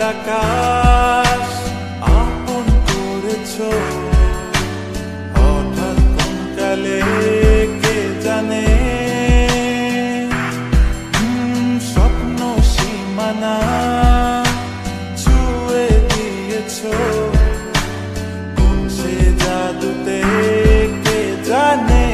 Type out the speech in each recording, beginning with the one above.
আকাশ আপন করেছো হঠাৎ কোন কালে কে জানে স্বপ্ন সীমানা ছুঁয়ে দিয়েছো কোন সে জাদুতে কে জানে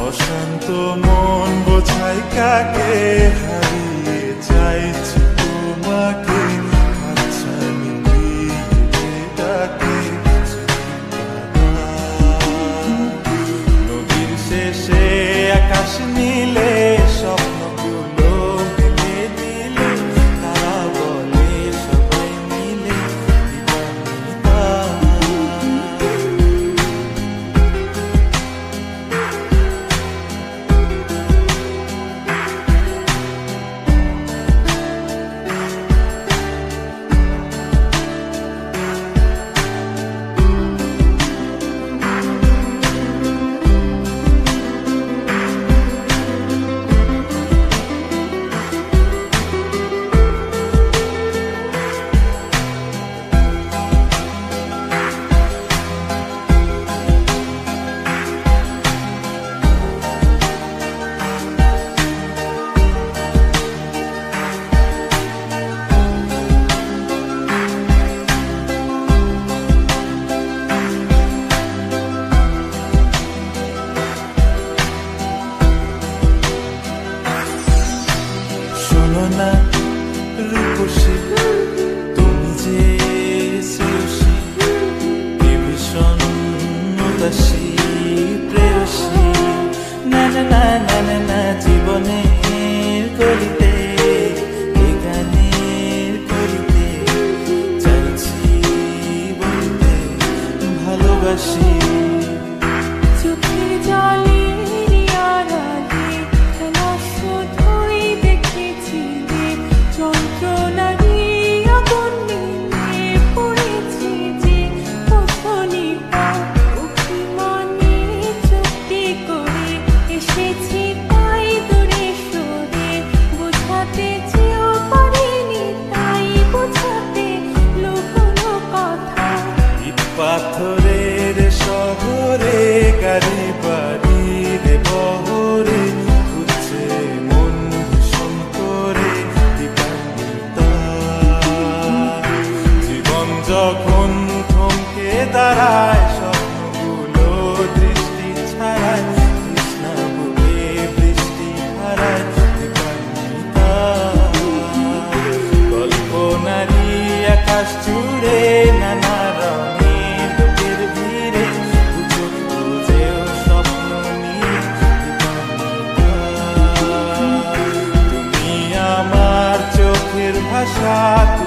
অশান্ত মন বোঝাই কাকে হারিয়ে চাইছি তোমাকে হাতছানি দিয়ে ডাকে নদীর শেষে আকাশ নীলে স্বপ্নগুলো মিলে দিলে তারা বলে সবাই মিলে না রূপসী তুমি যে শ্রেয়সী কে ভীষণ উদাসী প্রেয়সী না না না না না না জীবনের গলিতে এ গানের কলিতে চাইছি বলতে ভালোবাসি চোখের জলে পাথরের শহরে গাড়ি বাড়ির বহরে খুঁজছে মন ভীষণ করে দিবানিতা জীবন যখন থমকে দাঁড়ায় স্বপ্নগুলো দৃষ্টি ছাড়ায় কৃষ্ণা বুকে বৃষ্টি হারায় দিবানিতা কল্পনারি আকাশ জুড়ে নানা ভাষা